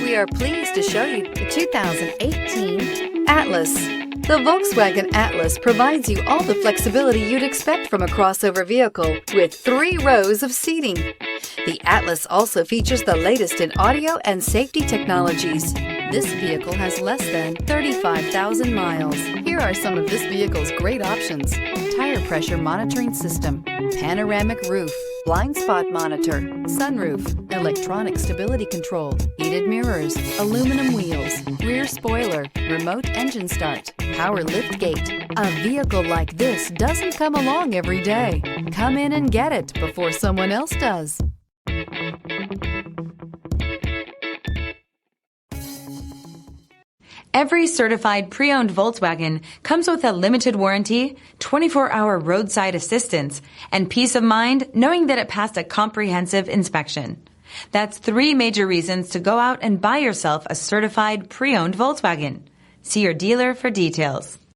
We are pleased to show you the 2018 Atlas. The Volkswagen Atlas provides you all the flexibility you'd expect from a crossover vehicle with 3 rows of seating. The Atlas also features the latest in audio and safety technologies. This vehicle has less than 35,000 miles. Here are some of this vehicle's great options: tire pressure monitoring system, panoramic roof, blind spot monitor, sunroof, electronic stability control, heated mirrors, aluminum wheels, rear spoiler, remote engine start, power lift gate. A vehicle like this doesn't come along every day. Come in and get it before someone else does. Every certified pre-owned Volkswagen comes with a limited warranty, 24-hour roadside assistance, and peace of mind knowing that it passed a comprehensive inspection. That's 3 major reasons to go out and buy yourself a certified pre-owned Volkswagen. See your dealer for details.